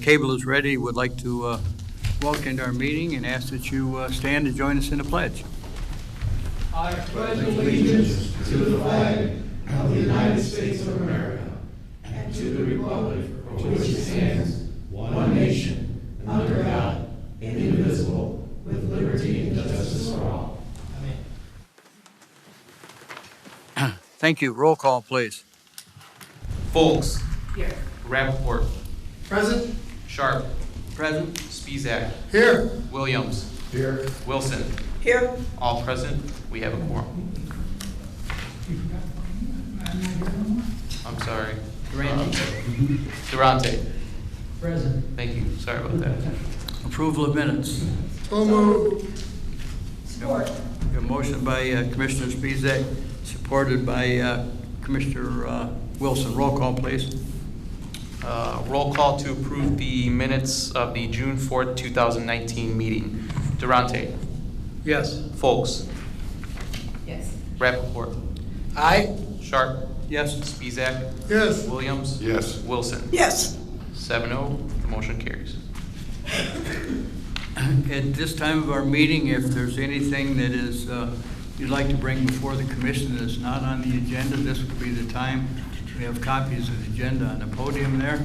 Cable is ready, would like to welcome to our meeting and ask that you stand and join us in the pledge. I pledge allegiance to the flag of the United States of America and to the republic for which it stands, one nation, under God, indivisible, with liberty and justice for all. Amen. Thank you. Roll call, please. Folks. Here. Rappaport. Present. Sharp. Present. Spizak. Here. Williams. Here. Wilson. Here. All present. We have a quorum. I'm sorry. Durante. Present. Thank you. Sorry about that. Approval of minutes. So moved. Support. A motion by Commissioner Spizak, supported by Commissioner Wilson. Roll call, please. Roll call to approve the minutes of the June 4th, 2019 meeting. Durante. Yes. Folks. Yes. Rappaport. Aye. Sharp. Yes. Spizak. Yes. Williams. Yes. Wilson. Yes. 7-0. The motion carries. At this time of our meeting, if there's anything that is you'd like to bring before the commission that is not on the agenda, this would be the time. We have copies of the agenda on the podium there.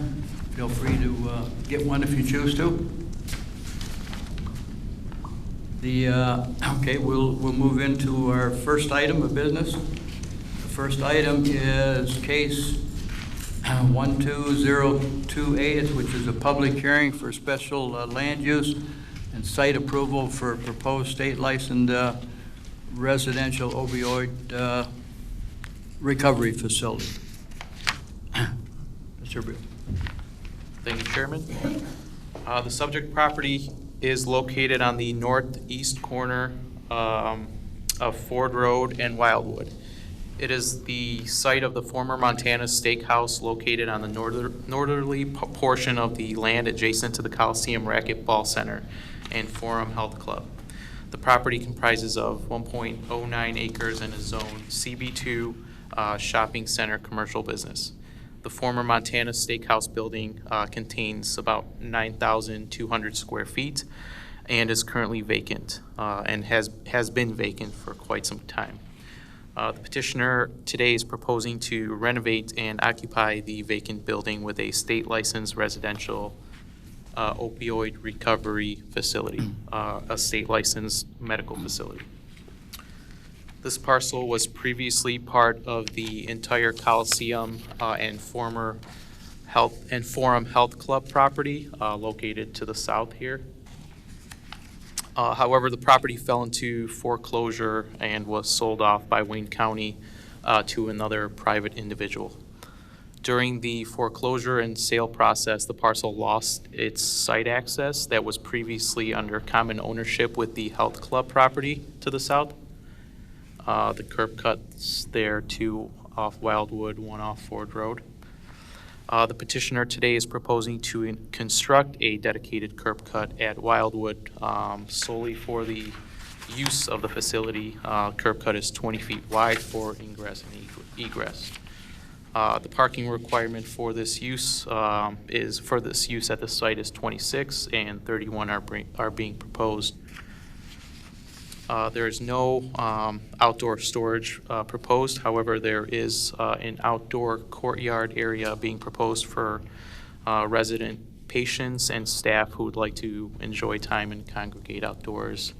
Feel free to get one if you choose to. Okay, we'll move into our first item of business. The first item is case 12028, which is a public hearing for special land use and site approval for proposed state licensed residential opioid recovery facility. Mr. Bill. Thank you, Chairman. The subject property is located on the northeast corner of Ford Road and Wildwood. It is the site of the former Montana Steakhouse located on the northerly portion of the land adjacent to the Coliseum Racquetball Center and Forum Health Club. The property comprises of 1.09 acres and is zoned CB2 shopping center commercial business. The former Montana Steakhouse building contains about 9,200 square feet and is currently vacant and has been vacant for quite some time. The petitioner today is proposing to renovate and occupy the vacant building with a state licensed residential opioid recovery facility, a state licensed medical facility. This parcel was previously part of the entire Coliseum and Forum Health Club property located to the south here. However, the property fell into foreclosure and was sold off by Wayne County to another private individual. During the foreclosure and sale process, the parcel lost its site access that was previously under common ownership with the health club property to the south. The curb cuts there, 2 off Wildwood, 1 off Ford Road. The petitioner today is proposing to construct a dedicated curb cut at Wildwood solely for the use of the facility. Curb cut is 20 feet wide for ingress and egress. The parking requirement for this use at the site is 26, and 31 are being proposed. There is no outdoor storage proposed. However, there is an outdoor courtyard area being proposed for resident patients and staff who would like to enjoy time and congregate outdoors.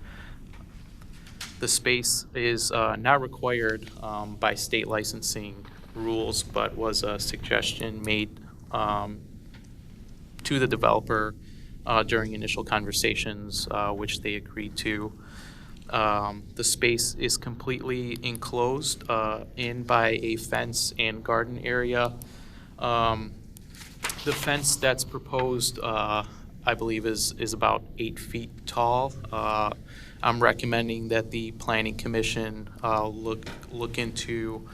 The space is not required by state licensing rules, but was a suggestion made to the developer during initial conversations, which they agreed to. The space is completely enclosed in by a fence and garden area. The fence that's proposed, I believe, is about 8 feet tall. I'm recommending that the Planning Commission look into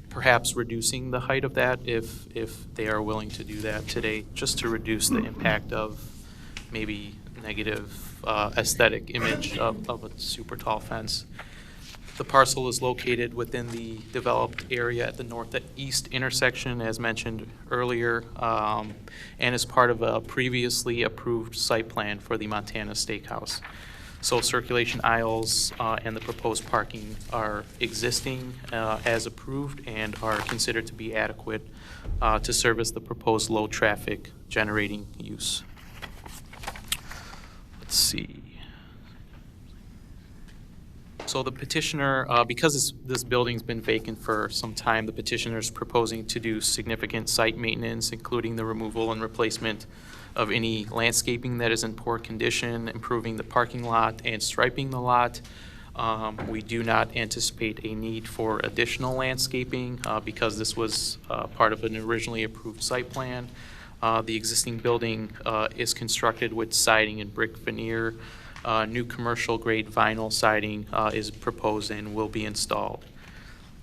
perhaps reducing the height of that if they are willing to do that today, just to reduce the impact of maybe negative aesthetic image of a super tall fence. The parcel is located within the developed area at the northeast intersection, as mentioned earlier, and is part of a previously approved site plan for the Montana Steakhouse. So circulation aisles and the proposed parking are existing as approved and are considered to be adequate to service the proposed low-traffic generating use. Let's see. So the petitioner, because this building's been vacant for some time, the petitioner is proposing to do significant site maintenance, including the removal and replacement of any landscaping that is in poor condition, improving the parking lot and striping the lot. We do not anticipate a need for additional landscaping because this was part of an originally approved site plan. The existing building is constructed with siding and brick veneer. New commercial grade vinyl siding is proposed and will be installed.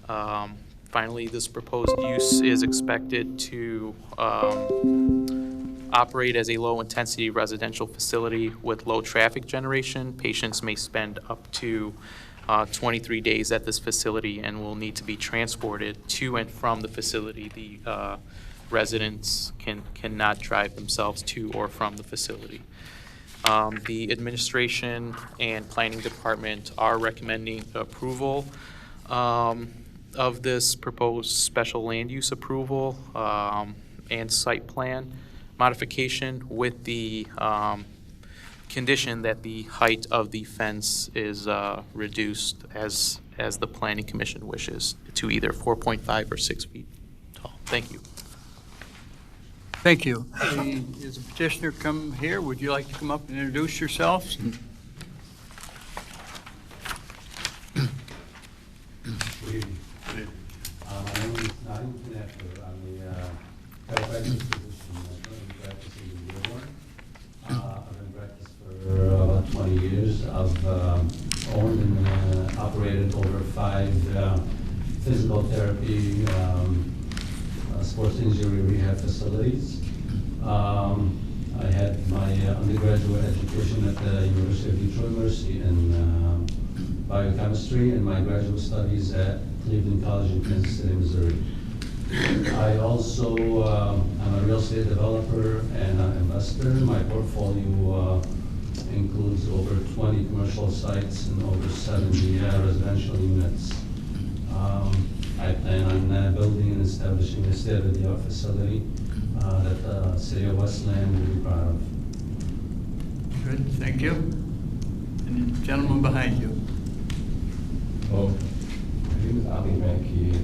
Finally, this proposed use is expected to operate as a low-intensity residential facility with low traffic generation. Patients may spend up to 23 days at this facility and will need to be transported to and from the facility. The residents cannot drive themselves to or from the facility. The administration and planning department are recommending approval of this proposed special land use approval and site plan modification with the condition that the height of the fence is reduced as the planning commission wishes to either 4.5 or 6 feet tall. Thank you. Thank you. Is the petitioner come here? Would you like to come up and introduce yourselves? Good evening. My name is Naim Kneffer. I'm a chiropractic physician. I'm currently practicing in Dearborn. I've been practicing for about 20 years. I've owned and operated over 5 physical therapy sports injury rehab facilities. I had my undergraduate education at the University of Detroit Mercy in biochemistry and my graduate studies at Cleveland College in Kansas City, Missouri. I also am a real estate developer and an investor. My portfolio includes over 20 commercial sites and over 70 residential units. I plan on building and establishing a state-of-the-art facility that the city of Westland will be proud of. Good, thank you. And the gentleman behind you. Well, my name is Ali Mankey.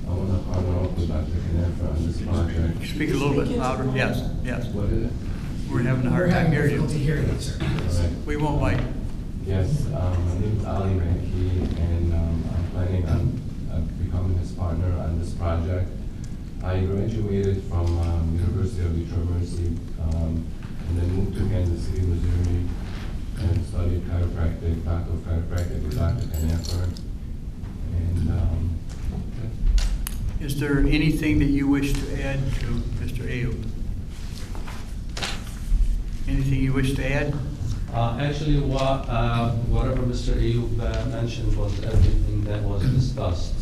I want to partner up with Dr. Kneffer on this project. Speak a little bit louder. Yes, yes. What is it? We're having a hard time hearing you. Hearing you, sir. All right. We won't wait. Yes, my name is Ali Mankey, and I'm planning on becoming his partner on this project. I graduated from University of Detroit Mercy, and then moved to Kansas City, Missouri, and studied chiropractic, Doctor of Chiropractic with Dr. Kneffer. And Is there anything that you wish to add to Mr. Ayub? Anything you wish to add? Actually, whatever Mr. Ayub mentioned was everything that was discussed.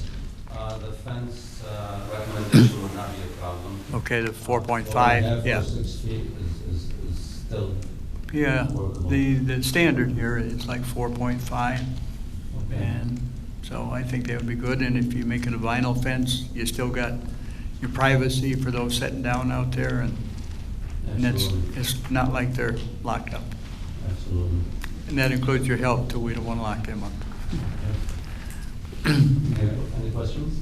The fence recommendation would not be a problem. Okay, the 4.5, 4.5 yeah. or 6 feet is still Yeah, workable. the standard here is like 4.5. Okay. And so I think that would be good. And if you make it a vinyl fence, you still got your privacy for those sitting down out there. And Absolutely. it's not like they're locked up. Absolutely. And that includes your health too. We don't want to lock them up. Any questions?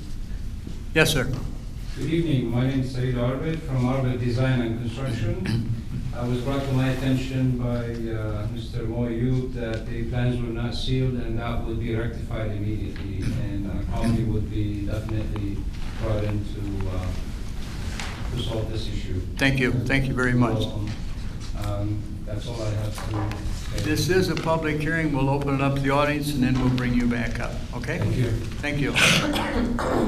Yes, sir. Good evening. My name is Saeed Arbid from Arbid Design and Construction. I was brought to my attention by Mr. Moyub that the plans were not sealed and that would be rectified immediately, and a copy would be definitely brought in to solve this issue. Thank you. Thank you very much. That's all I have to say. This is a public hearing. We'll open it up to the audience and then we'll bring you back up. Okay? Thank you. Thank you.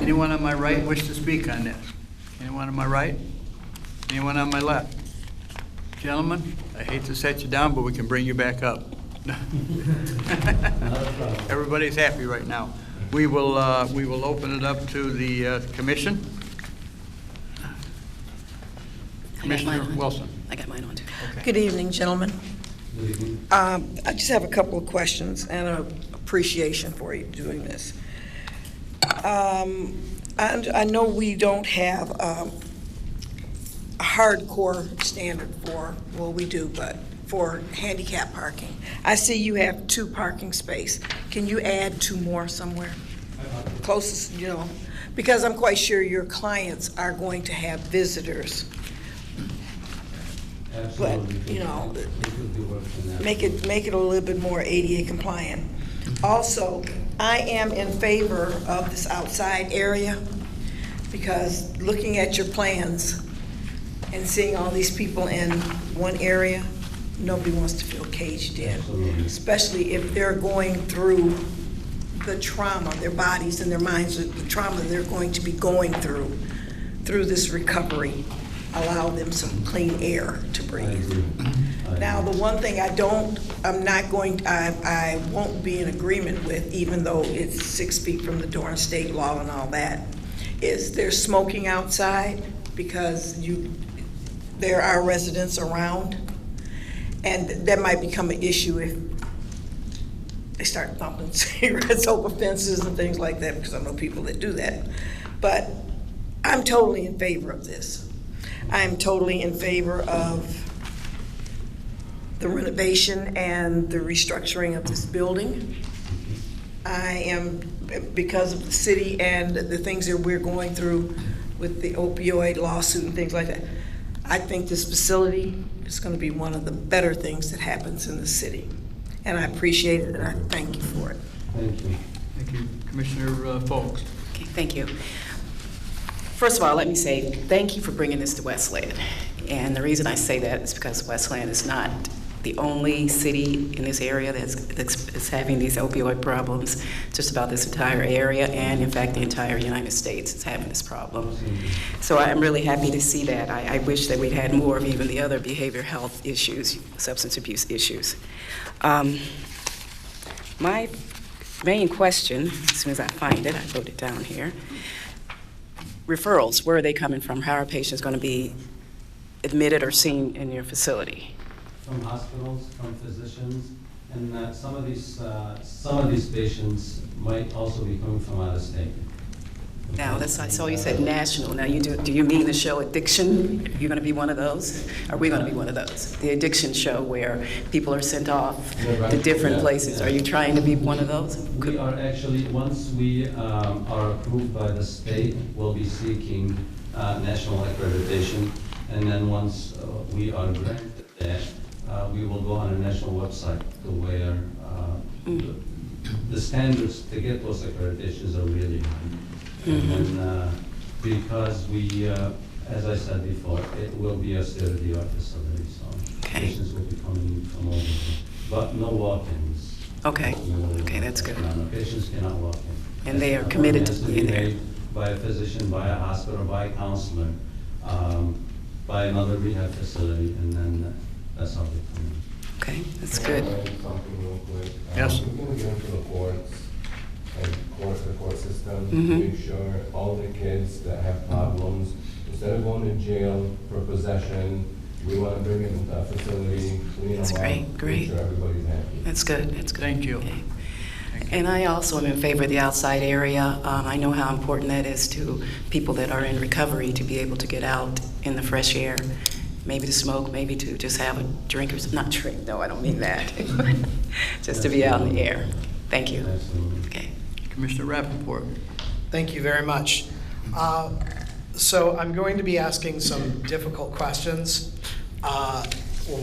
Anyone on my right wish to speak on this? Anyone on my right? Anyone on my left? Gentlemen, I hate to set you down, but we can bring you back up. Not a problem. Everybody's happy right now. We will open it up to the commission. Commissioner Wilson. I got mine on too. Okay. Good evening, gentlemen. Good evening. I just have a couple of questions and an appreciation for you doing this. I know we don't have a hardcore standard for, well, we do, but for handicap parking. I see you have 2 parking space. Can you add 2 more somewhere? Closest, you know, because I'm quite sure your clients are going to have visitors. Absolutely. you know, It could be worse than that. Make it a little bit more ADA compliant. Also, I am in favor of this outside area because looking at your plans and seeing all these people in one area, nobody wants to feel caged in, Absolutely. especially if they're going through the trauma, their bodies and their minds, the trauma they're going to be going through this recovery. Allow them some clean air to I breathe. agree. Now, the one thing I won't be in agreement with, even though it's 6 feet from the door and state law and all that, is there's smoking outside because there are residents around. And that might become an issue if they start dumping cigarettes over fences and things like that, because I know people that do that. But I'm totally in favor of this. I'm totally in favor of the renovation and the restructuring of this building. I am, because of the city and the things that we're going through with the opioid lawsuit and things like that, I think this facility is going to be one of the better things that happens in the city. And I appreciate it, and I thank you for it. Thank you. Thank you. Commissioner Folks. Okay, thank you. First of all, let me say thank you for bringing this to Westland. And the reason I say that is because Westland is not the only city in this area that's having these opioid problems. Just about this entire area, and in fact, the entire United States is having this problem. So I'm really happy to see that. I wish that we'd had more of even the other behavioral health issues, substance abuse issues. My main question, as soon as I find it, I wrote it down here. Referrals, where are they coming from? How are patients going to be admitted or seen in your facility? From hospitals, from physicians, and some of these patients might also be coming from out of state. Now, I saw you said national. Now, do you mean the show Addiction? You're going to be one of those? Are we going to be one of those? The Addiction show where people are sent off to different places. Are you trying to be one of those? We are actually, once we are approved by the state, we'll be seeking national accreditation. And then once we are granted that, we will go on a national website to where the standards to get those accreditations are really high. And then, because we, as I said before, it will be a state-of-the-art facility, so patients will be coming from all over, but no walk-ins. Okay. Okay, that's good. No, patients cannot walk in. And they are committed to being there. Made by a physician, by a hospital, by a counselor, by another rehab facility, and then that's how they come in. Okay, that's good. Can I add something real quick? Yes. We're gonna get into the courts and the court system to Mhm. make sure all the kids that have problems, instead of going to jail for possession, we wanna bring them into a facility, clean That's them great, up, great. make sure everybody's happy. That's good, that's good. Thank you. Okay. And I also am in favor of the outside area. I know how important that is to people that are in recovery to be able to get out in the fresh air, maybe to smoke, maybe to just have a drink or not drink, no, I don't mean that. Just to be out in the air. Thank you. Absolutely. Okay. Commissioner Rappaport. Thank you very much. So I'm going to be asking some difficult questions, or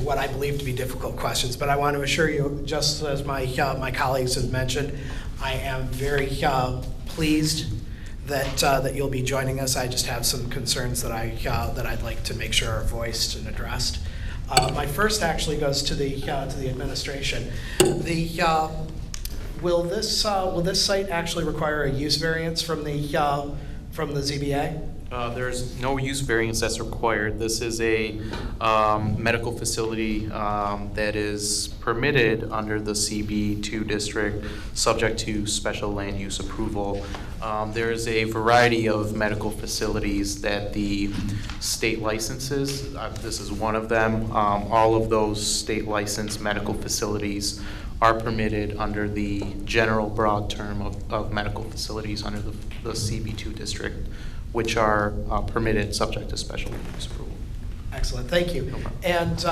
what I believe to be difficult questions, but I want to assure you, just as my colleagues have mentioned, I am very pleased that you'll be joining us. I just have some concerns that I'd like to make sure are voiced and addressed. My first actually goes to the administration. Will this site actually require a use variance from the ZBA? There's no use variance that's required. This is a medical facility that is permitted under the CB2 district, subject to special land use approval. There's a variety of medical facilities that the state licenses. This is one of them. All of those state licensed medical facilities are permitted under the general broad term of medical facilities under the CB2 district, which are permitted subject to special use approval. Excellent, thank you. No problem. And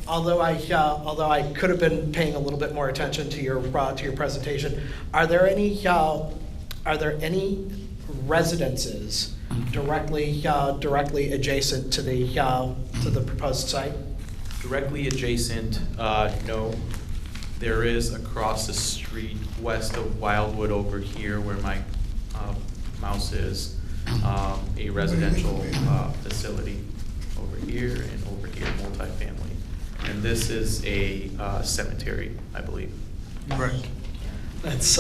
although I could have been paying a little bit more attention to your presentation, are there any residences directly adjacent to the proposed site? Directly adjacent, no. There is across the street west of Wildwood over here where my mouse is, a residential facility over here and over here, multifamily. And this is a cemetery, I believe. Correct. That's,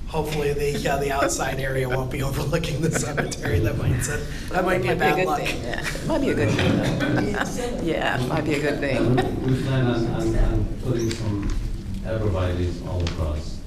hopefully the outside area won't be overlooking the cemetery. That might be a bad luck. Yeah, it might be a good thing, though. Yeah, it might be a good thing. We plan on putting some arborvitaes all across.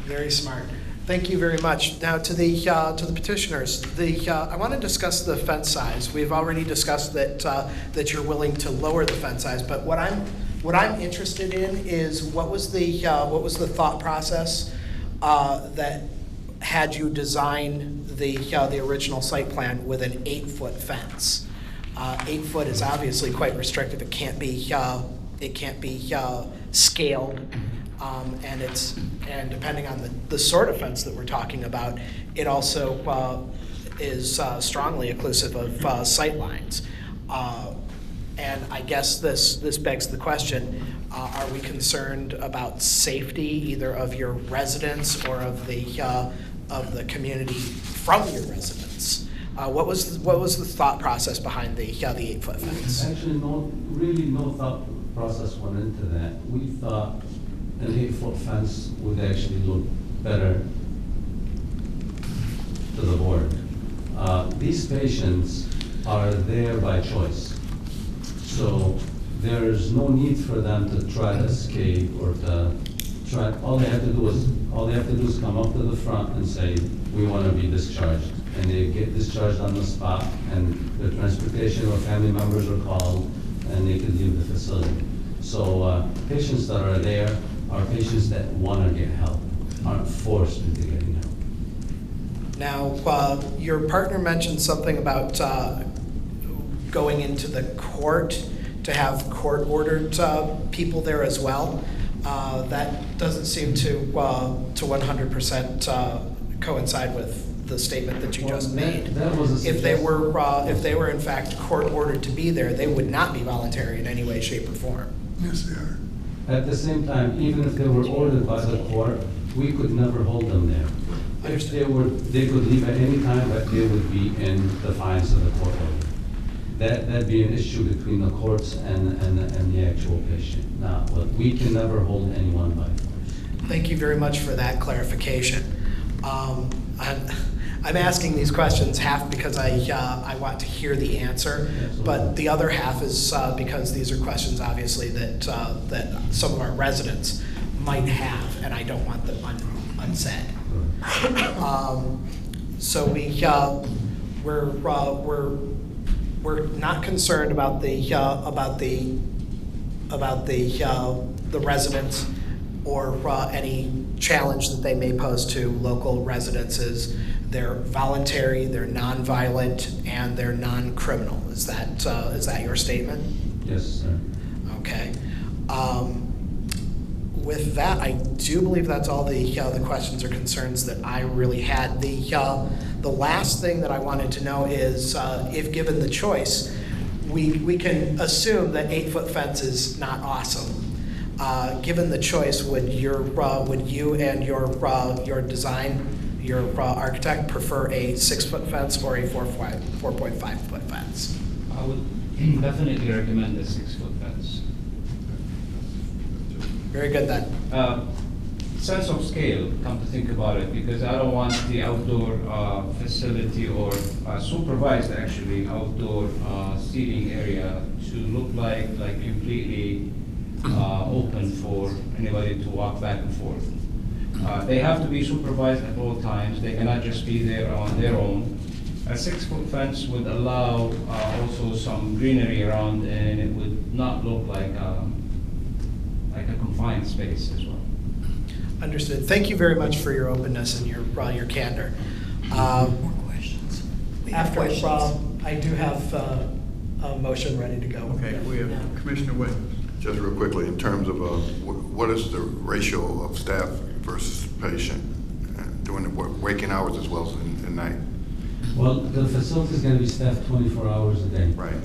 Very smart. Thank you very much. Now to the petitioners, I want to discuss the fence size. We've already discussed that you're willing to lower the fence size, but what I'm interested in is what was the thought process that had you design the original site plan with an 8-foot fence? 8 foot is obviously quite restrictive. It can't be scaled, and depending on the sort of fence that we're talking about, it also is strongly occlusive of sight lines. And I guess this begs the question: are we concerned about safety, either of your residents or of the community from your residents? What was the thought process behind the 8-foot fence? Actually, no thought process went into that. We thought an 8-foot fence would actually look better to the board. These patients are there by choice, so there's no need for them to try to escape or to try. All they have to do is come up to the front and say, "We want to be discharged," and they get discharged on the spot, and the transportation or family members are called, and they can leave the facility. So patients that are there are patients that want to get help, aren't forced into getting help. Now, your partner mentioned something about going into the court to have court-ordered people there as well. That doesn't seem to 100% coincide with the statement that you just made. That was a If they were in fact court-ordered to be there, they would not be voluntary in any way, shape, or form. Yes, they are. At the same time, even if they were ordered by the court, we could never hold them there. If they could leave at any time, but they would be in defiance of the court order. That'd be an issue between the courts and the actual patient. Now, we can never hold anyone by force. Thank you very much for that clarification. I'm asking these questions half because I want to hear the answer, but the other half is because these are questions obviously that some of our residents might have, and I don't want them unsaid. So we're not concerned about the residents or any challenge that they may pose to local residences. They're voluntary, they're nonviolent, and they're non-criminal. Is that your statement? Yes, sir. Okay. With that, I do believe that's all the questions or concerns that I really had. The last thing that I wanted to know is, if given the choice, we can assume that 8-foot fence is not awesome. Given the choice, would you and your design, your architect, prefer a 6-foot fence or a 4.5-foot fence? I would definitely recommend a 6-foot fence. Very good then. sense of scale, come to think about it, because I don't want the outdoor facility or supervised actually outdoor seating area to look like completely open for anybody to walk back and forth. They have to be supervised at all times. They cannot just be there on their own. A 6-foot fence would allow also some greenery around, and it would not look like a confined space as well. Understood. Thank you very much for your openness and your candor. More questions. We have After questions. I do have a motion ready to go. Okay, we have Commissioner Webb. Just real quickly, in terms of what is the ratio of staff versus patient during the waking hours as well as in night? Well, the facility is going to be staffed 24 hours a day. Right.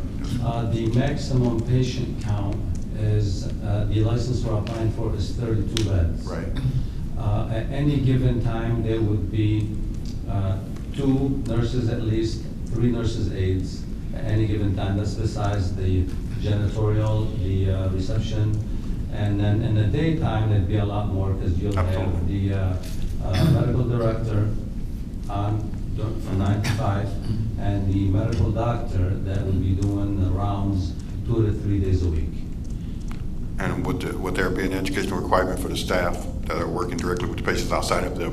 The maximum patient count is, the license we're applying for is 32 beds. Right. At any given time, there would be 2 nurses at least, 3 nurses aides at any given time. That's besides the janitorial, the reception. And then in the daytime, there'd be a lot more because you'll have the medical director on from 9 to 5, and the medical doctor that will be doing the rounds 2 to 3 days a week. And would there be an educational requirement for the staff that are working directly with the patients outside of the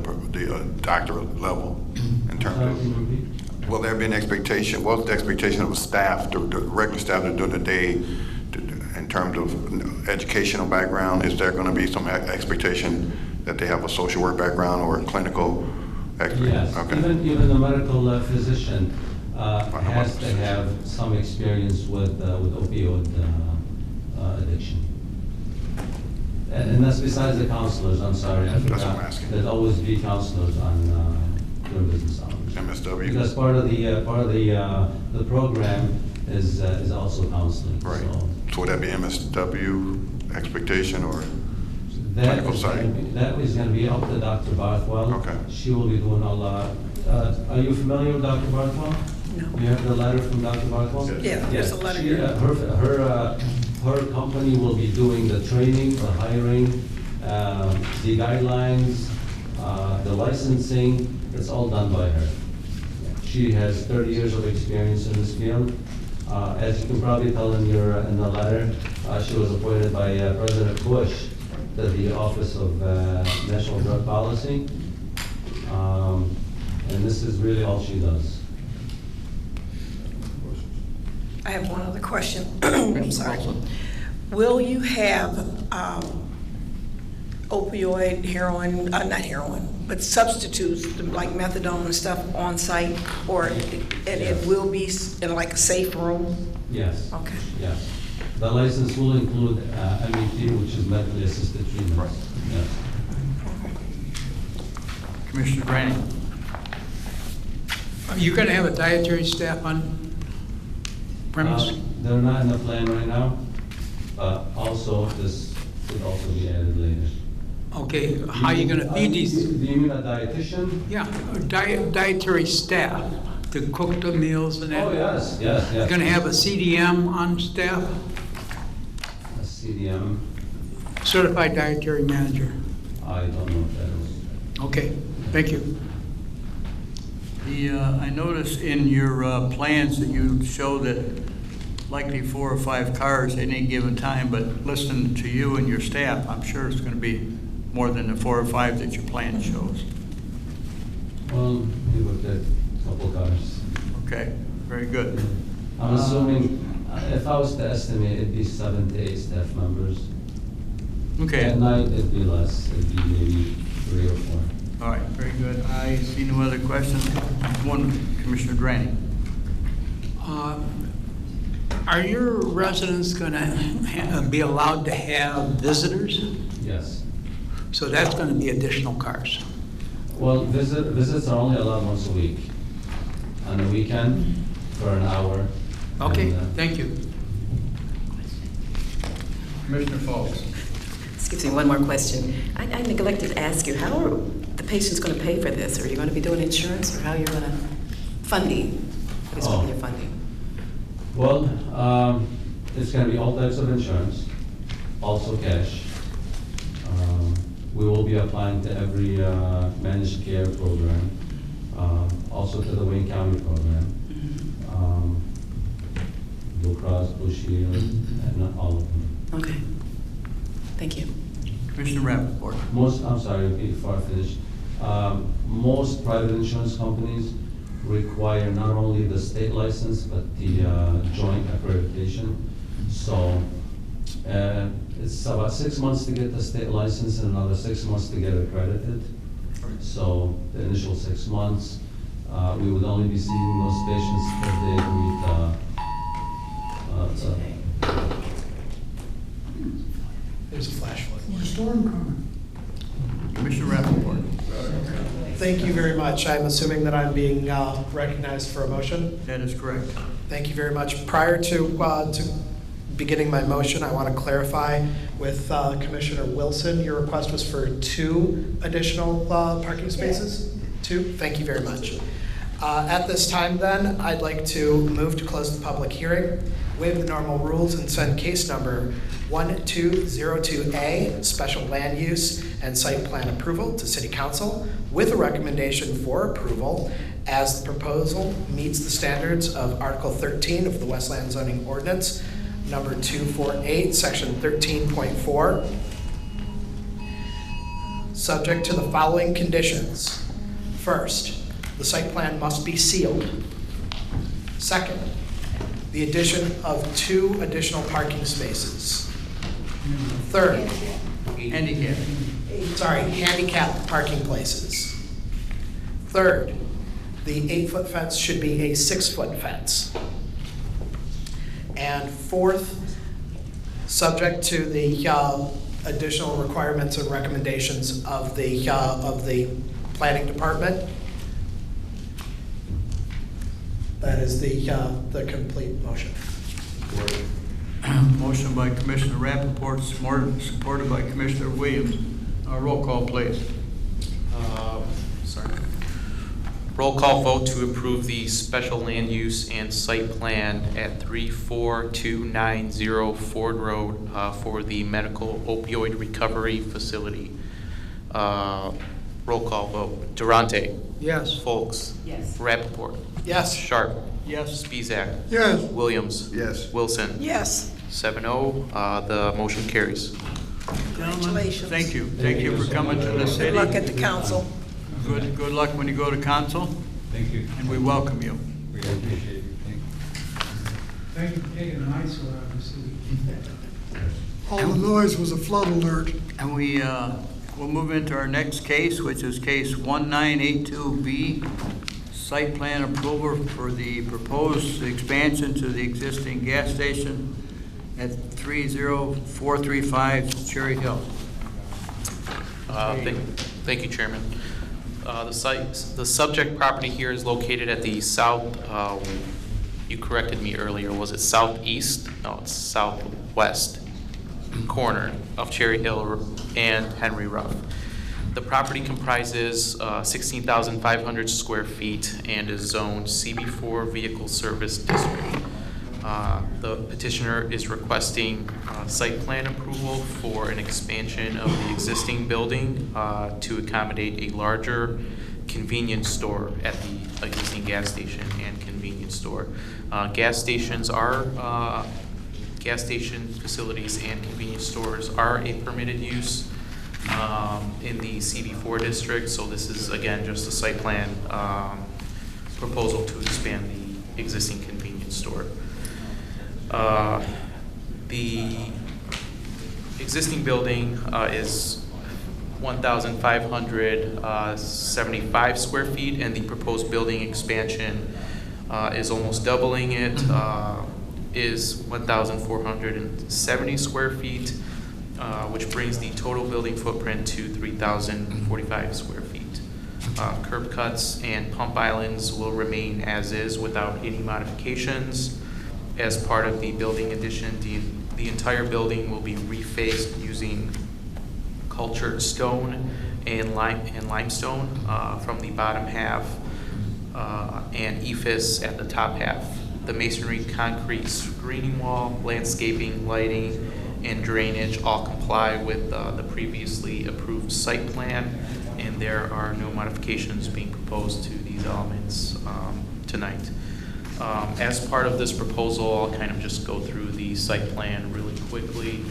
doctor level in terms of? Will there be an expectation? What's the expectation of the staff, the regular staff that do the day, in terms of educational background? Is there going to be some expectation that they have a social work background or a clinical? Yes, Okay. even the medical physician has to have some experience with opioid addiction. And that's besides the counselors, I'm sorry, I That's what I'm forgot. asking. There'd always be counselors on during business hours. MSW? Because part of the program is also counseling. Right. So would that be MSW expectation or? That Clinical is side. going to be up to Dr. Barthwell. Okay. She will be doing a lot. Are you familiar with Dr. Barthwell? No. You have the letter from Dr. Barthwell? Yeah, there's a letter She, here. her company will be doing the training, the hiring, the guidelines, the licensing. It's all done by her. She has 30 years of experience in this field. As you can probably tell in the letter, she was appointed by President Bush to the Office of National Drug Policy. And this is really all she does. I have one other question. I'm sorry. Will you have opioid, heroin, not heroin, but substitutes like methadone and stuff on site? Or it will be in like a safe room? Yes. Okay. Yes. The license will include MET, which is medically assisted treatment. Right. Yes. Commissioner Branny. Are you going to have a dietary staff on premise? They're not in the plan right now, but also this could also be added later. Okay, how are you going to feed these? Do you mean a dietitian? Yeah, dietary staff to cook the meals and that? Oh, yes, yes, You're yes. going to have a CDM on staff, A CDM, certified dietary manager? I don't know what that is. Okay, thank you. I noticed in your plans that you show that likely 4 or 5 cars at any given time, but listening to you and your staff, I'm sure it's going to be more than the 4 or 5 that your plan shows. Well, we looked at a couple cars. Okay, very good. I'm assuming, if I was to estimate, it'd be 7 to 8 staff members. Okay, At night, it'd be less, it'd be maybe 3 or 4. all right, very good. I see no other questions. One, Commissioner Branny. Are your residents going to be allowed to have visitors? Yes. So that's going to be additional cars. Well, visits are only allowed once a week, on the weekend for an hour. Okay, And, thank you. Commissioner Folks. Excuse me, one more question. I neglected to ask you, how are the patients going to pay for this? Are you going to be doing insurance, or how are you going to funding? What is going to be your funding? Well, it's going to be all types of insurance, also cash. We will be applying to every managed care program, also to the Wayne County program, Blue Cross, Blue Shield, and not all of them. Okay. Thank you. Commissioner Rappaport. I'm sorry, before I finish. Most private insurance companies require not only the state license, but the joint accreditation. So it's about 6 months to get the state license and another 6 months to get accredited. So the initial 6 months, we would only be seeing those patients if they agree There's a flash flood. Commissioner Rappaport. Thank you very much. I'm assuming that I'm being recognized for a motion. That is correct. Thank you very much. Prior to beginning my motion, I want to clarify with Commissioner Wilson, your request was for 2 additional parking spaces? 2? Thank you very much. At this time then, I'd like to move to close the public hearing, waive the normal rules, and send case number 1202A, special land use and site plan approval to City Council with a recommendation for approval as the proposal meets the standards of Article 13 of the Westland zoning ordinance, number 248, section 13.4, subject to the following conditions. First, the site plan must be sealed. Second, the addition of 2 additional parking spaces. Third, handicap parking places. Third, the 8-foot fence should be a 6-foot fence. And fourth, subject to the additional requirements and recommendations of the planning department. That is the complete motion. Motion by Commissioner Rappaport, supported by Commissioner Williams. Roll call, please. Roll call vote to approve the special land use and site plan at 34290 Ford Road for the medical opioid recovery facility. Roll call vote. Durante. Yes. Folks. Yes. Rappaport. Yes. Sharp. Yes. Spizak. Yes. Williams. Yes. Wilson. Yes. 7-0. The motion carries. Gentlemen, Congratulations. thank you. Thank you for coming to the Good city. luck at the council. Good luck when you go to council, Thank you. and we welcome you. We appreciate it. Thank you. Thank you for taking an eyesore out of the city. All the noise was a flood alert. And we'll move into our next case, which is case 1982B, site plan approval for the proposed expansion to the existing gas station at 30435 Cherry Hill. Thank you, Chairman. The subject property here is located at the south, you corrected me earlier, was it southeast? No, it's southwest corner of Cherry Hill and Henry Ruff. The property comprises 16,500 square feet and is zoned CB4 Vehicle Service District. The petitioner is requesting site plan approval for an expansion of the existing building to accommodate a larger convenience store at the existing gas station and convenience store. Gas station facilities and convenience stores are a permitted use in the CB4 district, so this is again just a site plan proposal to expand the existing convenience store. The existing building is 1,575 square feet, and the proposed building expansion is almost doubling it, is 1,470 square feet, which brings the total building footprint to 3,045 square feet. Curb cuts and pump islands will remain as is without any modifications. As part of the building addition, the entire building will be refaced using cultured stone and limestone from the bottom half and ephes at the top half. The masonry concrete screening wall, landscaping, lighting, and drainage all comply with the previously approved site plan, and there are no modifications being proposed to these elements tonight. As part of this proposal, I'll kind of just go through the site plan really quickly.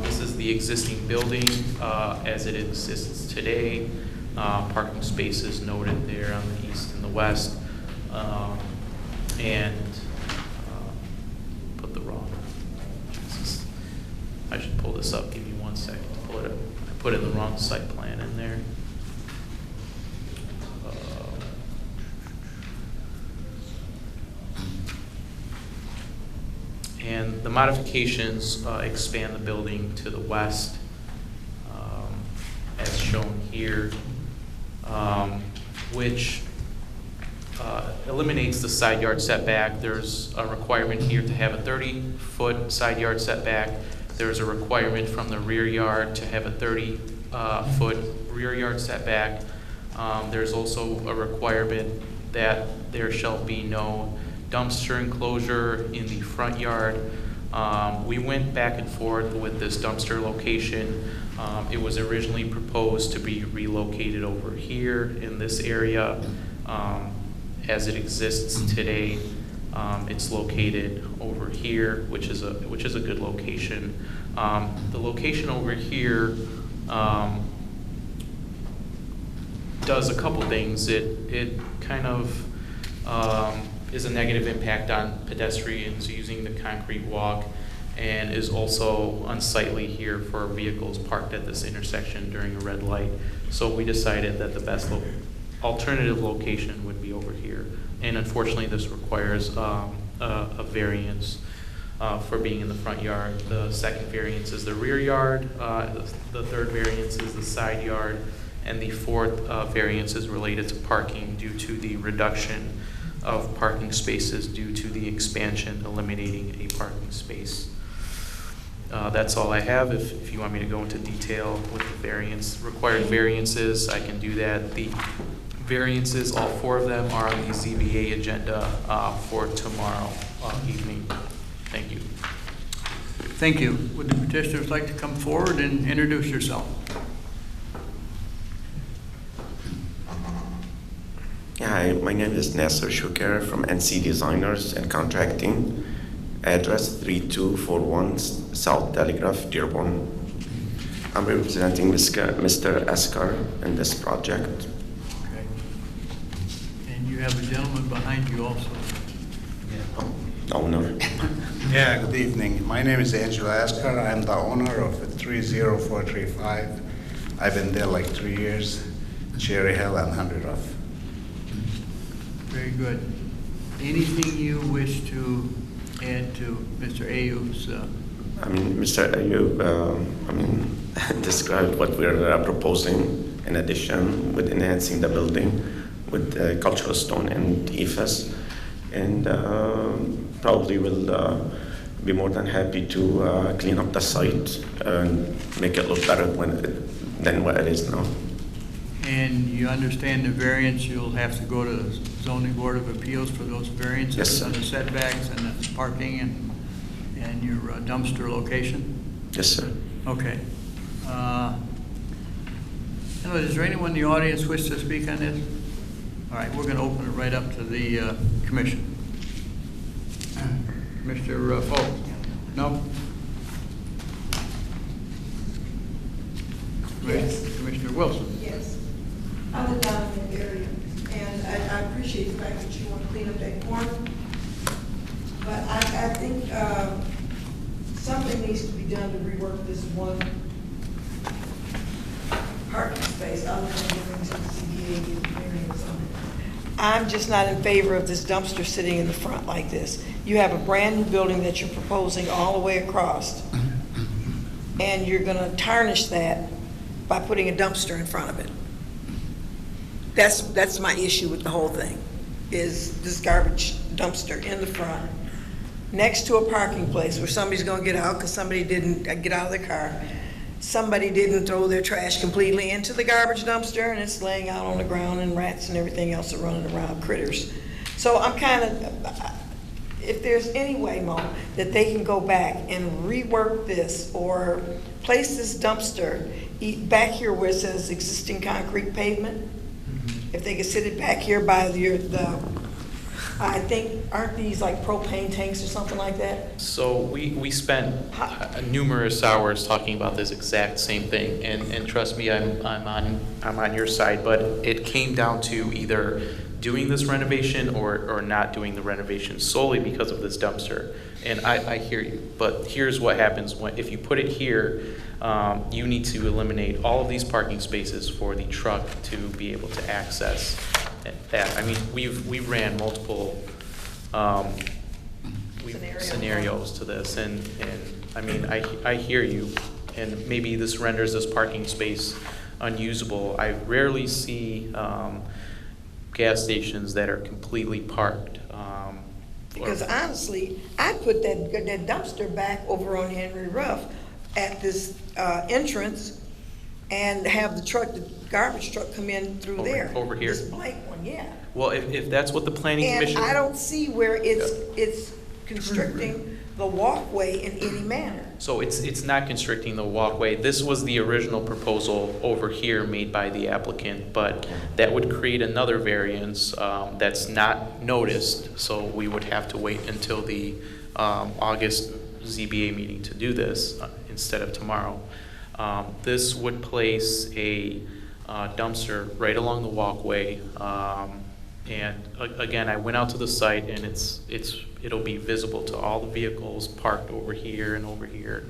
This is the existing building as it exists today. Parking spaces noted there on the east and the west. Put the wrong, Jesus. I should pull this up, give me 1 second to pull it up. I put in the wrong site plan in there. And the modifications expand the building to the west, as shown here, which eliminates the side yard setback. There's a requirement here to have a 30-foot side yard setback. There's a requirement from the rear yard to have a 30-foot rear yard setback. There's also a requirement that there shall be no dumpster enclosure in the front yard. We went back and forth with this dumpster location. It was originally proposed to be relocated over here in this area. As it exists today, it's located over here, which is a good location. The location over here does a couple things. It kind of is a negative impact on pedestrians using the concrete walk, and is also unsightly here for vehicles parked at this intersection during a red light. So we decided that the best alternative location would be over here. And unfortunately, this requires a variance for being in the front yard. The second variance is the rear yard. The third variance is the side yard. And the fourth variance is related to parking due to the reduction of parking spaces due to the expansion, eliminating a parking space. That's all I have. If you want me to go into detail with the required variances, I can do that. The variances, all 4 of them, are on the ZBA agenda for tomorrow evening. Thank you. Thank you. Would the petitioners like to come forward and introduce yourself? Hi, my name is Nasser Shuker from NC Designers and Contracting. Address 3241 South Telegraph, Dearborn. I'm representing Mr. Askar in this project. Okay. And you have a gentleman behind you also. Owner. Yeah, good evening. My name is Angelo Askar. I'm the owner of 30435. I've been there like 3 years. Cherry Hill and 100 off. Very good. Anything you wish to add to Mr. Ayub's? Mr. Ayub, described what we're proposing in addition with enhancing the building with cultural stone and ephes, and probably will be more than happy to clean up the site and make it look better than what it is now. And you understand the variance, you'll have to go to the zoning board of appeals for those variances? Yes, sir. On the setbacks and the parking and your dumpster location? Yes, sir. Okay. Is there anyone in the audience wish to speak on this? All right, we're going to open it right up to the commission. Mr. Folk? No? Yes. Commissioner Wilson? Yes. I live down in the area, and I appreciate the fact that you want to clean up that corner. But I think something needs to be done to rework this one parking space other than going to the CBA and getting variance on it. I'm just not in favor of this dumpster sitting in the front like this. You have a brand new building that you're proposing all the way across, and you're going to tarnish that by putting a dumpster in front of it. That's my issue with the whole thing, is this garbage dumpster in the front, next to a parking place where somebody's gonna get out because somebody didn't get out of their car. Somebody didn't throw their trash completely into the garbage dumpster, and it's laying out on the ground, and rats and everything else are running around, critters. So I'm kind of, if there's any way, Mo, that they can go back and rework this or place this dumpster back here where it says existing concrete pavement, if they could sit it back here by I think, aren't these like propane tanks or something like that? So we spent numerous hours talking about this exact same thing, and trust me, I'm on your side, but it came down to either doing this renovation or not doing the renovation solely because of this dumpster. And I hear you, but here's what happens if you put it here. You need to eliminate all of these parking spaces for the truck to be able to access that. I mean, we ran multiple scenarios to this, and I mean, I hear you, and maybe this renders this parking space unusable. I rarely see gas stations that are completely parked. Because honestly, I'd put that dumpster back over on Henry Ruff at this entrance and have the garbage truck come in through there. Over here? This blank one, yeah. Well, if that's what the planning commission. And I don't see where it's constricting the walkway in any manner. So it's not constricting the walkway. This was the original proposal over here made by the applicant, but that would create another variance that's not noticed, so we would have to wait until the August ZBA meeting to do this instead of tomorrow. This would place a dumpster right along the walkway, and again, I went out to the site, and it'll be visible to all the vehicles parked over here and over here.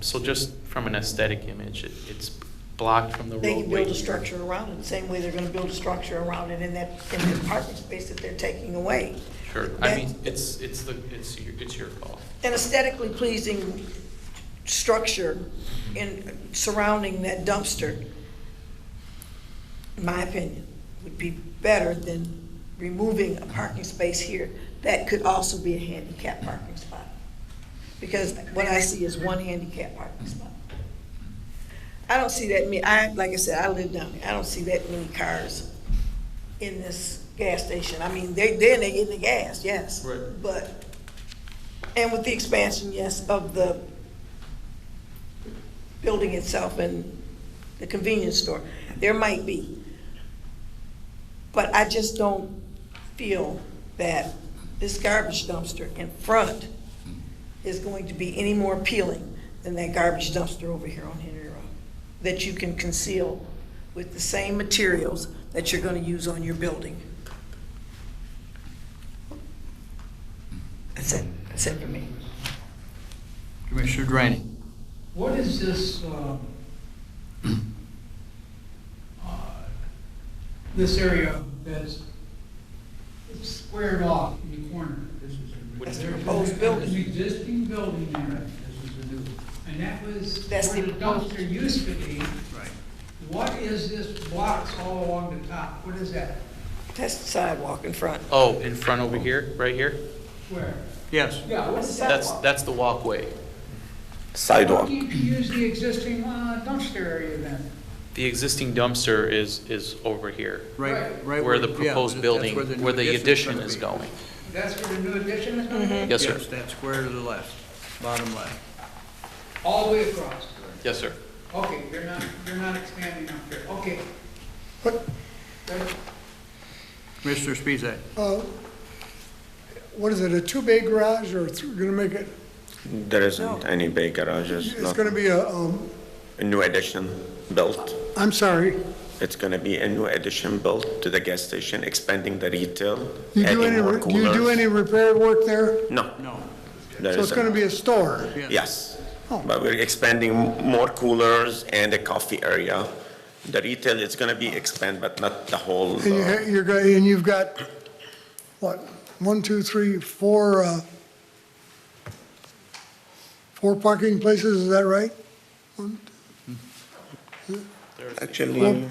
So just from an aesthetic image, it's blocked from the roadway. They can build a structure around it the same way they're going to build a structure around it in that parking space that they're taking away. Sure. I mean, it's your call. An aesthetically pleasing structure surrounding that dumpster, in my opinion, would be better than removing a parking space here that could also be a handicap parking spot. Because what I see is one handicap parking spot. I don't see that many, like I said, I live down there. I don't see that many cars in this gas station. I mean, they get the gas, yes. Right. But, and with the expansion, yes, of the building itself and the convenience store, there might be. But I just don't feel that this garbage dumpster in front is going to be any more appealing than that garbage dumpster over here on Henry Road, that you can conceal with the same materials that you're going to use on your building. That's it. That's it for me. Commissioner Drainey. What is this, this area that's squared off in the corner? That's the proposed building. There's an existing building there, and that was where the dumpster used to be. Right. What is this blocks all along the top? What is that? That's the sidewalk in front. Oh, in front over here, right here? Where? Yes. Yeah, what's that? That's the walkway. Sidewalk. Why don't you use the existing dumpster area then? The existing dumpster is over here, Right where the yeah, proposed that's building, new where the addition gonna is be. going. That's where the new addition is going to be? Yes, sir. Yes, that square to the left, bottom left. All the way across? Yes, sir. Okay, you're not expanding up there, okay. What, Mr. Spizak. what is it, a two-bay garage, or it's gonna make it, There isn't any bay garages. it's gonna be A new addition built. I'm sorry, It's going to be a new addition built to the gas station, expanding the retail, you do adding more do you do coolers. any repair work there? No. No. There So it's gonna isn't. be a store? Yes. Oh. But we're expanding more coolers and a coffee area. The retail is going to be expanded, but not the whole. And you've got, what, 1, 2, 3, 4, 4 parking places, is that right? Actually,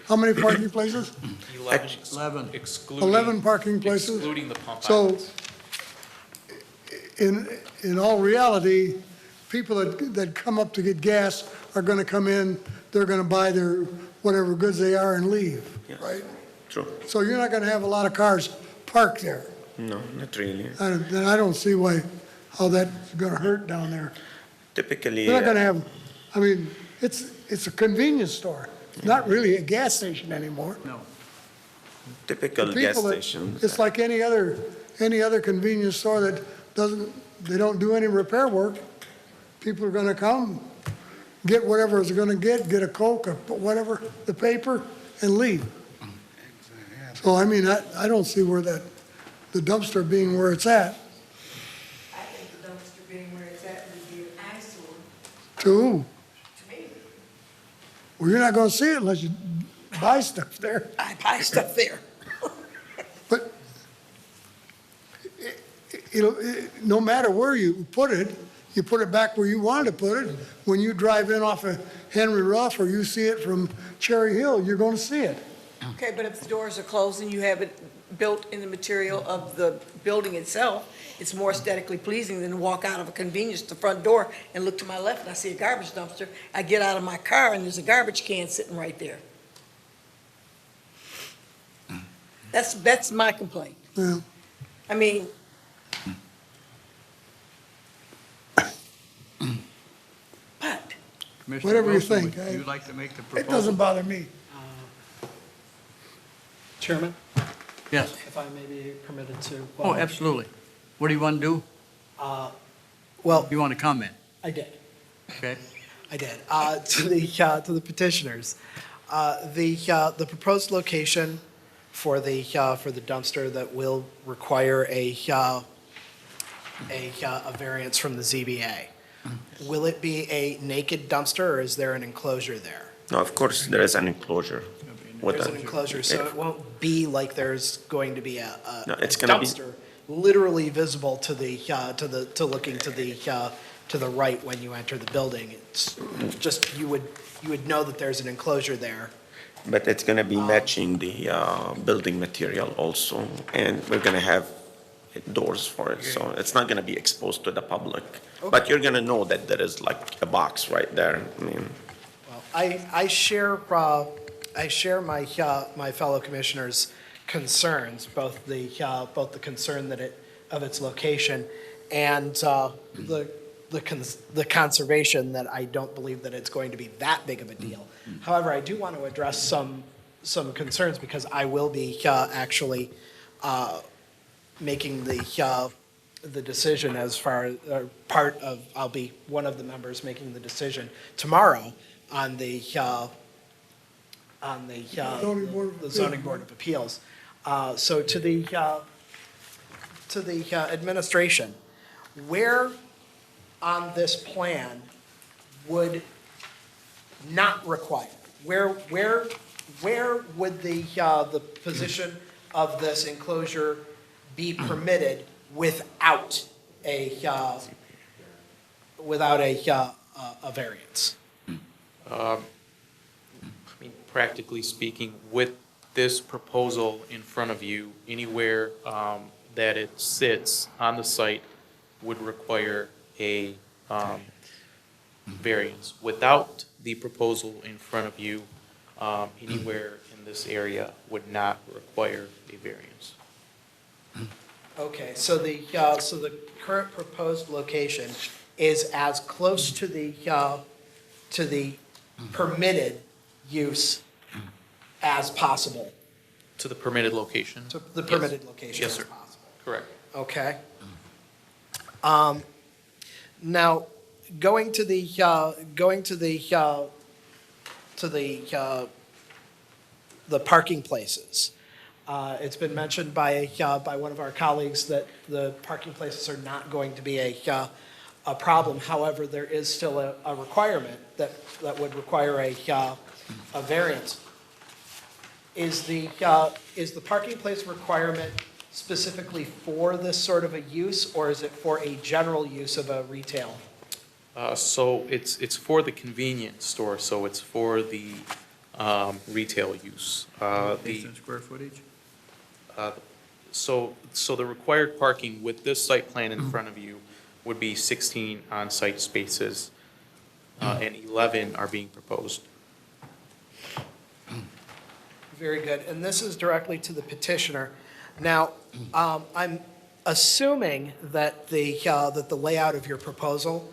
How many parking places? 11. Excluding. 11 parking places? Excluding the pump So, outlets. in all reality, people that come up to get gas are gonna come in, they're gonna buy their, whatever goods they are and leave, Yes. right? True. So you're not gonna have a lot of cars parked there. No, not really. Then I don't see how that's gonna hurt down there. Typically, They're not gonna have, I mean, it's a convenience store, not really a gas station anymore. No. typical The gas people that- stations. It's like any other convenience store that they don't do any repair work. People are gonna come, get whatever they're gonna get a Coke, or whatever, the paper, and leave. So, I mean, I don't see where the dumpster being where it's at. I think the dumpster being where it's at would be an eyesore To who? to me. Well, you're not gonna see it unless you buy stuff there. I buy stuff there. But no matter where you put it back where you wanted to put it. When you drive in off of Henry Ruff or you see it from Cherry Hill, you're gonna see it. Okay, but if the doors are closed and you have it built in the material of the building itself, it's more aesthetically pleasing than to walk out of a convenience, the front door, and look to my left and I see a garbage dumpster. I get out of my car and there's a garbage can sitting right there. That's my complaint. Yeah. I mean, but, Commissioner Whatever you Wilson, think. would you like to make the It proposal? doesn't bother me. Chairman, Yes. if I may be permitted to. Oh, absolutely. What do you want to do? Well, You want to comment? I did. Okay. I did. To the petitioners, the proposed location for the dumpster that will require a variance from the ZBA. Will it be a naked dumpster or is there an enclosure there? No, of course, there is an enclosure. with There's a- an enclosure, so it won't be like there's going to be a No, it's a gonna be- dumpster literally visible to looking to the right when you enter the building. It's just, you would know that there's an enclosure there. But it's gonna be matching the building material also, and we're gonna have doors for it, so it's not gonna be exposed to the public. But you're gonna know that there is like a box right there, I mean. Well, I share my fellow commissioners' concerns, both the concern of its location and the conservation, that I don't believe that it's going to be that big of a deal. However, I do want to address some concerns because I will be actually making the decision as far, I'll be one of the members making the decision tomorrow on the zoning board of appeals. So to the administration, where on this plan would not require? Where would the position of this enclosure be permitted without a variance? I mean, practically speaking, with this proposal in front of you, anywhere that it sits on the site would require a variance. Without the proposal in front of you, anywhere in this area would not require a variance. Okay, so the current proposed location is as close to the permitted use as possible, To the permitted location? to the permitted location Yes, as sir. possible. Correct. Okay. Now, going to the parking places. It's been mentioned by one of our colleagues that the parking places are not going to be a problem. However, there is still a requirement that would require a variance. Is the parking place requirement specifically for this sort of a use, or is it for a general use of a retail? So it's for the convenience store, so it's for the retail use. Based on square footage? So the required parking with this site plan in front of you would be 16 on-site spaces, and 11 are being proposed. Very good. And this is directly to the petitioner. Now, I'm assuming that the layout of your proposal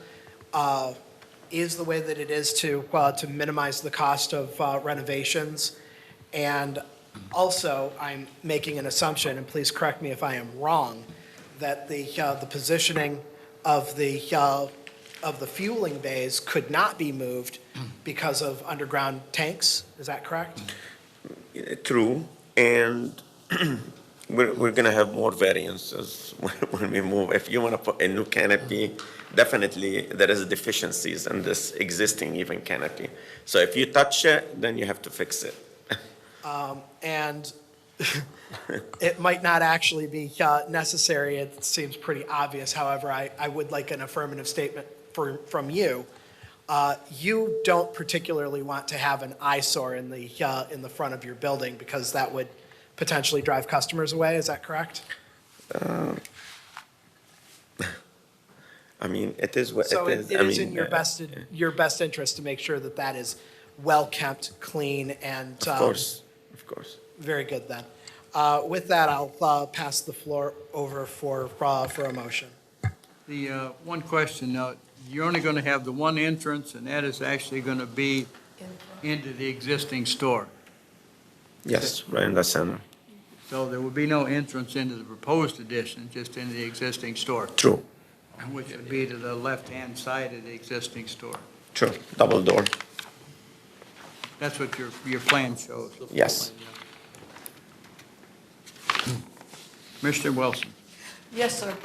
is the way that it is to minimize the cost of renovations. And also, I'm making an assumption, and please correct me if I am wrong, that the positioning of the fueling bays could not be moved because of underground tanks. Is that correct? True, and we're gonna have more variances when we move. If you wanna put a new canopy, definitely there is deficiencies in this existing even canopy. So if you touch it, then you have to fix it. And it might not actually be necessary. It seems pretty obvious. However, I would like an affirmative statement from you. You don't particularly want to have an eyesore in the front of your building because that would potentially drive customers away. Is that correct? I mean, it is what So it is. it I is mean, in your best interest to make sure that that is well kept, clean, and of course, of course. very good then. With that, I'll pass the floor over for a motion. The one question now, you're only going to have the one entrance, and that is actually going to be into the existing store. Yes, right in the center. So there will be no entrance into the proposed addition, just into the existing store, True, which would be to the left-hand side of the existing store. true. Double door. That's what your plan shows. Yes. Commissioner Wilson, Yes, sir.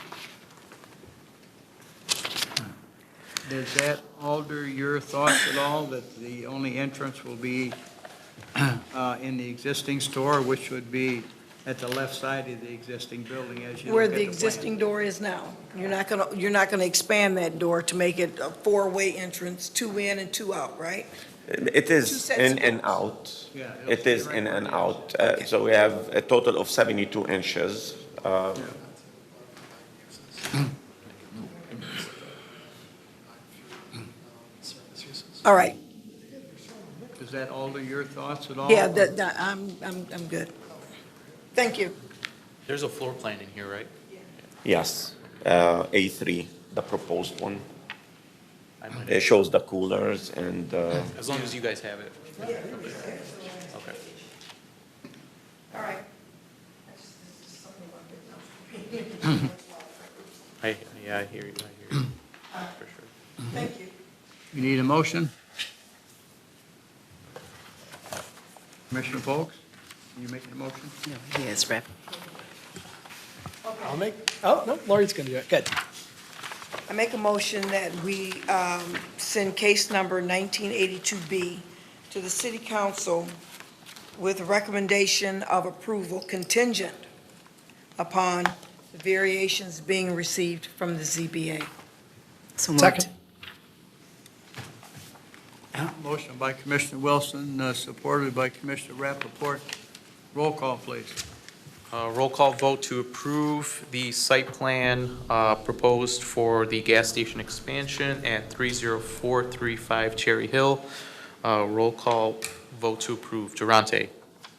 does that alter your thoughts at all, that the only entrance will be in the existing store, which would be at the left side of the existing building as you Where look at the plan? existing door is now. You're not gonna expand that door to make it a four-way entrance, two in and two out, right? It Two is sets in of and doors. out. Yeah, It is in and out. Okay. So we have a total of 72 inches. All right. Does that alter your thoughts at all? Yeah, I'm good. Thank you. There's a floor plan in here, right? Yes, A3, the proposed one. I might It shows the coolers and, as long as you guys have it. Okay. All right. Yeah, I hear you, for sure. Thank you. You need a motion? Commissioner Folks, are you making a motion? Yes, Rep. I'll make, oh, no, Lori's going to do it. Good. I make a motion that we send case number 1982B to the city council with recommendation of approval contingent upon the variations being received from the ZBA. So moved. Second. Motion by Commissioner Wilson, supported by Commissioner Rappaport. Roll call, please. Roll call vote to approve the site plan proposed for the gas station expansion at 30435 Cherry Hill. Roll call vote to approve. Durante,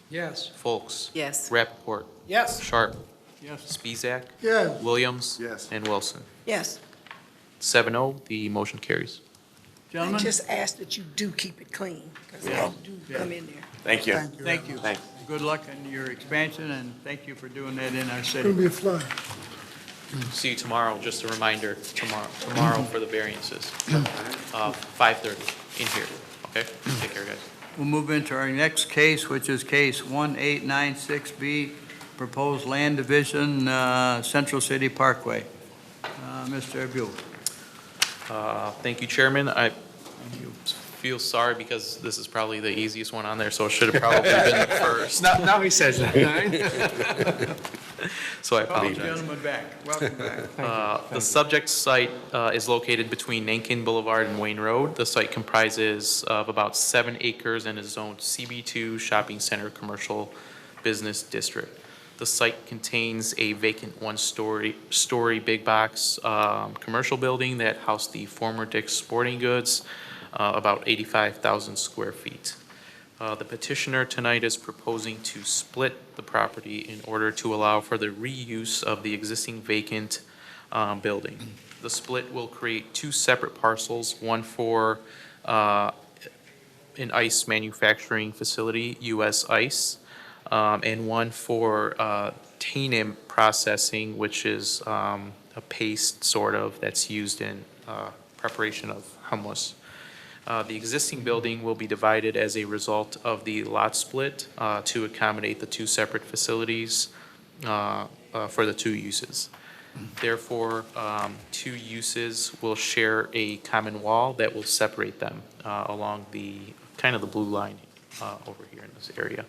Yes. Folks, Yes. Rappaport, Yes. Sharp, Yes. Spezak, Yes. Williams, Yes. and Wilson. Yes, 7-0, the motion carries. I Gentlemen, just ask that you do keep it clean, because Yeah. I do come in there. thank you. Thank you. thank you. Thanks. Good luck in your expansion, and thank you for doing that in our It's city. gonna be a flood. See you tomorrow, just a reminder, tomorrow for the variances. 5:30 in here, okay? Take care, guys. We'll move into our next case, which is case 1896B, proposed land division, Central City Parkway. Mr. Abul. Thank you, Chairman. I feel sorry because this is probably the easiest one on there, so it should have probably been the first. Now he says that. So I Welcome, apologize. gentlemen, back. Welcome back. The subject site is located between Nankin Boulevard and Wayne Road. The site comprises of about 7 acres and is zoned CB2 Shopping Center Commercial Business District. The site contains a vacant one-story big box commercial building that housed the former Dick's Sporting Goods, about 85,000 square feet. The petitioner tonight is proposing to split the property in order to allow for the reuse of the existing vacant building. The split will create two separate parcels, one for an ice manufacturing facility, U.S. Ice, and one for Tainem processing, which is a paste sort of that's used in preparation of hummus. The existing building will be divided as a result of the lot split to accommodate the two separate facilities for the two uses. Therefore, two uses will share a common wall that will separate them along the kind of the blue line over here in this area.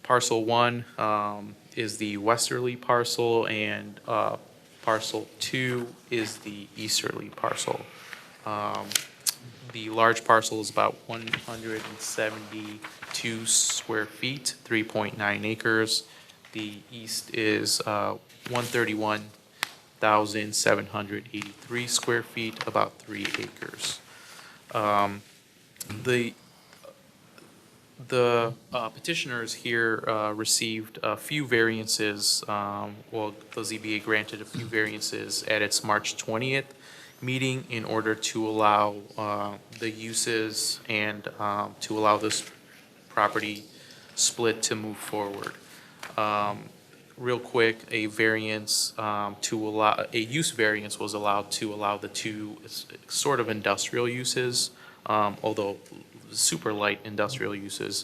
Parcel 1 is the westerly parcel, and parcel 2 is the easterly parcel. The large parcel is about 172 square feet, 3.9 acres. The east is 131,783 square feet, about 3 acres. The petitioners here received a few variances, well, the ZBA granted a few variances at its March 20th meeting in order to allow the uses and to allow this property split to move forward. Real quick, a variance to allow, a use variance was allowed to allow the two sort of industrial uses, although super light industrial uses.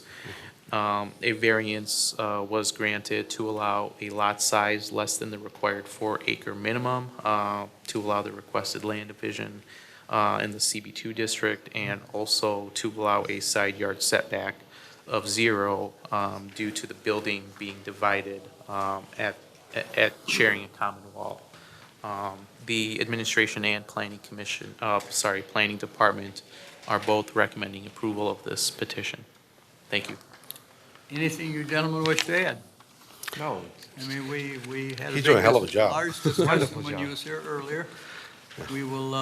A variance was granted to allow a lot size less than the required 4-acre minimum to allow the requested land division in the CB2 district, and also to allow a side yard setback of 0 due to the building being divided at sharing a common wall. The administration and planning commission, planning department are both recommending approval of this petition. Thank you. Anything you gentlemen wish to add? No. I mean, we had He's doing a hell of a job. large discussion when you was here earlier. We will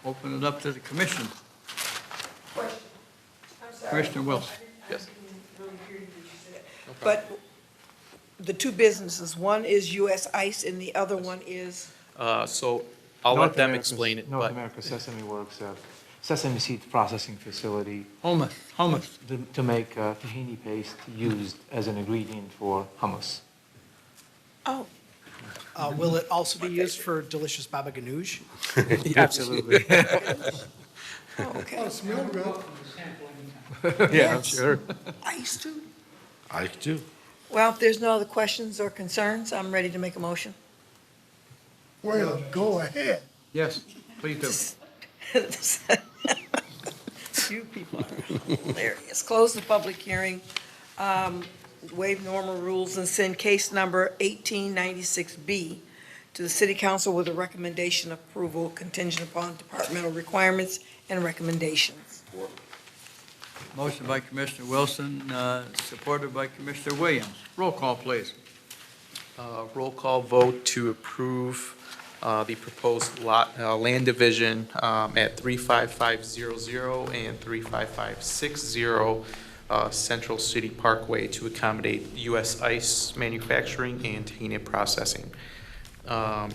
open it up to the commission. Commissioner Wilson. Yes. But the two businesses, one is U.S. Ice and the other one is? So I'll let them explain it, North but America Sesame Works, sesame seed processing facility Hummus. to make tahini paste used as an ingredient for hummus. Oh. Will it also be used for delicious baba ganoush? Absolutely. Oh, okay. Oh, smell good. Yeah, I'm sure. Ice too? I do. Well, if there's no other questions or concerns, I'm ready to make a motion. Well, go ahead. Yes, please do. You people are hilarious. Close the public hearing, waive normal rules, and send case number 1896B to the city council with a recommendation of approval contingent upon departmental requirements and recommendations. Motion by Commissioner Wilson, supported by Commissioner Williams. Roll call, please. roll call vote to approve the proposed land division at 35500 and 35560 Central City Parkway to accommodate U.S. ice manufacturing and tahini processing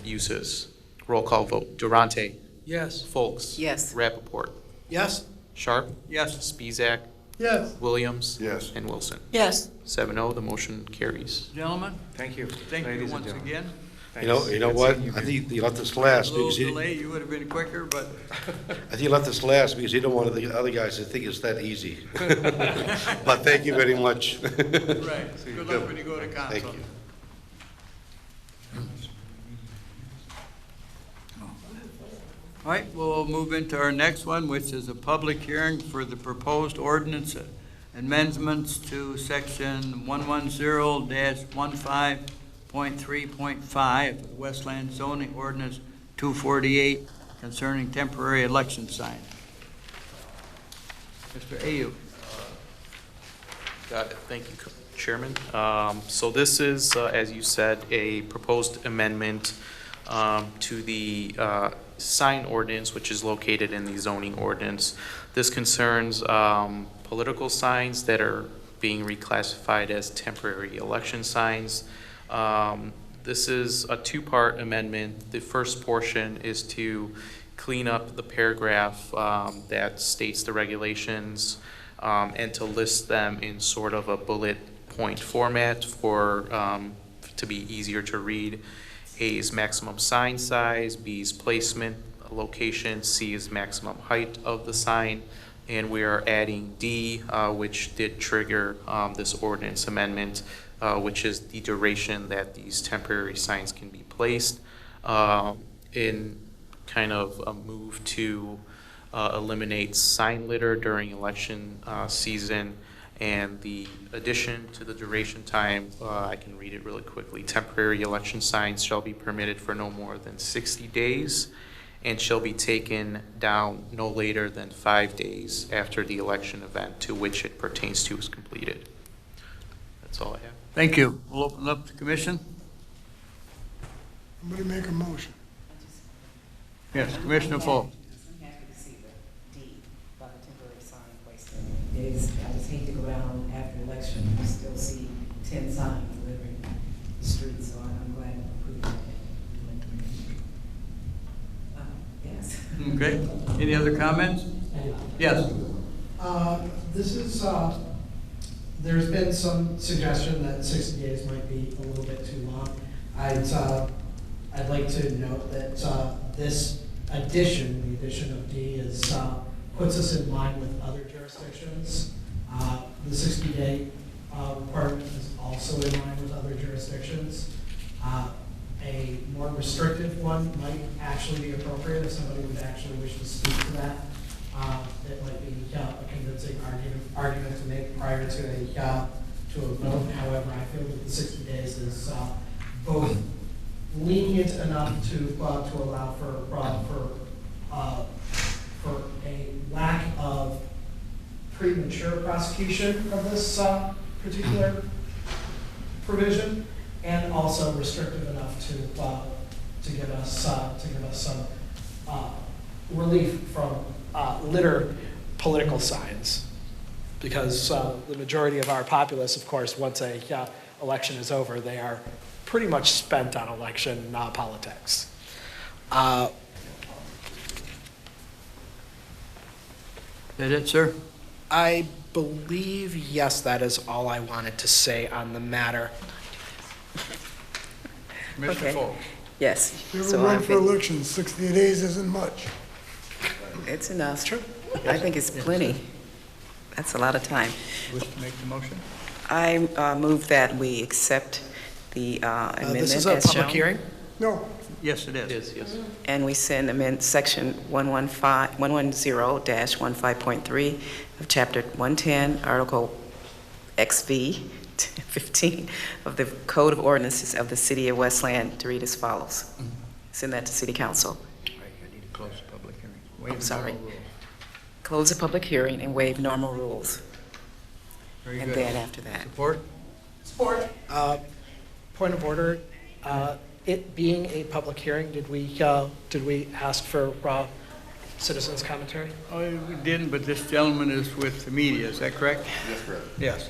uses. Roll call vote. Durante. Yes. Folks. Yes. Rappaport. Yes. Sharp. Yes. Spizak. Yes. Williams. Yes. And Wilson. Yes. 7-0, the motion carries. Gentlemen, Thank you. thank you Ladies and once gentlemen. again. You know what? I think you let this last A little because you delay, you would have been quicker, but I think you let this last because you don't want the other guys to think it's that easy. But thank you very much. right. Good luck when you go to council. Thank you. All right, we'll move into our next one, which is a public hearing for the proposed ordinance amendments to section 110-15.3.5 of the Westland zoning ordinance 248 concerning temporary election sign. Mr. Ayu. Got it. Thank you, Chairman. So this is, as you said, a proposed amendment to the sign ordinance, which is located in the zoning ordinance. This concerns political signs that are being reclassified as temporary election signs. This is a two-part amendment. The first portion is to clean up the paragraph that states the regulations and to list them in sort of a bullet point format for to be easier to read. A is maximum sign size, B is placement, location, C is maximum height of the sign, and we are adding D, which did trigger this ordinance amendment, which is the duration that these temporary signs can be placed, in kind of a move to eliminate sign litter during election season. And the addition to the duration time, I can read it really quickly. Temporary election signs shall be permitted for no more than 60 days and shall be taken down no later than 5 days after the election event to which it pertains to is completed. That's all I have. Thank you. We'll open up the commission. Somebody make a motion. Yes, Commissioner Folk. I'm happy to see the D about the temporary sign placement. I just hate to go down after election and still see 10 signs delivering the streets, so I'm glad to approve that. Yes. Okay. Any other comments? Yes. This is, there's been some suggestion that 60 days might be a little bit too long. I'd like to note that this addition, the addition of D, is puts us in line with other jurisdictions. The 60-day requirement is also in line with other jurisdictions. A more restrictive one might actually be appropriate if somebody would actually wish to speak to that. It might be a convincing argument to make prior to a vote. However, I feel that the 60 days is both lenient enough to allow for a lack of premature prosecution of this particular provision, and also restrictive enough to give us some relief from litter political signs, because the majority of our populace, of course, once a election is over, they are pretty much spent on election politics. That it, sir? I believe, yes, that is all I wanted to say on the matter. Commissioner Folk. Yes. If you ever So run I for think election, 60 days isn't much. it's enough. I think it's plenty. That's a lot of time. Wish to make the motion? I move that we accept the amendment This is a as public shown. hearing? No, Yes, it is. It is, yes. And we send amend section 110-15.3 of chapter 110, article XV 15 of the Code of Ordinances of the City of Westland to read as follows. Send that to City Council. I need to close the public hearing. I'm Waive sorry. normal rules. Close the public hearing and waive normal rules. Very And good. then after that. Support? Point of order, it being a public hearing, did we ask for citizens' commentary? Oh, we didn't, but this gentleman is with the media, is that correct? Yes, correct. Yes.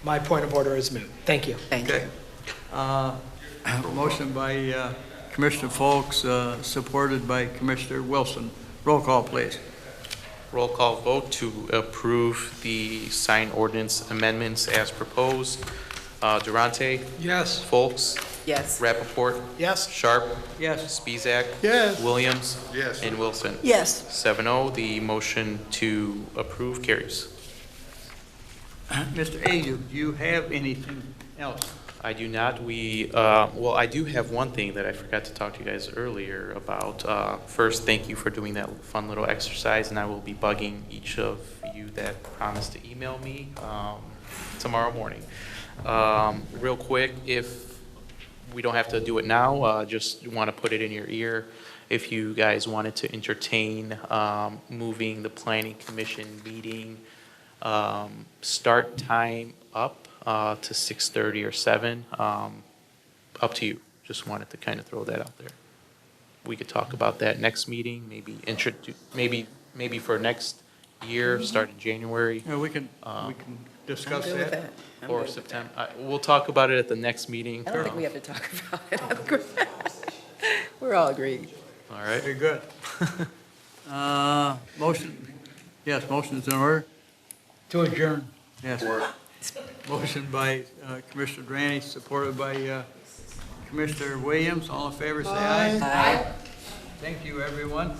My point of order is moot. Thank you. Thank you. Okay. Motion by Commissioner Folks, supported by Commissioner Wilson. Roll call, please. Roll call vote to approve the sign ordinance amendments as proposed. Durante? Yes. Folks? Yes. Rappaport? Yes. Sharp? Yes. Spezak? Yes. Williams? Yes. And Wilson? Yes. 7-0, the motion to approve carries. Mr. Ayu, do you have anything else? I do not. Well, I do have one thing that I forgot to talk to you guys earlier about. First, thank you for doing that fun little exercise, and I will be bugging each of you that promised to email me tomorrow morning. Real quick, if we don't have to do it now, just want to put it in your ear. If you guys wanted to entertain moving the Planning Commission meeting start time up to 6:30 or 7, up to you. just wanted to kind of throw that out there. We could talk about that next meeting, maybe for next year, start in January. Yeah, we can discuss I'm good with that. that. I'm Or good with September. We'll talk about it at the next meeting. that. I don't think we have to talk about it. I think we're all agreed. All right. Very good. Motion, yes, motion is in order. To adjourn. Yes. Motion by Commissioner Drani, supported by Commissioner Williams. All in favor, say aye. Aye. Thank you, everyone.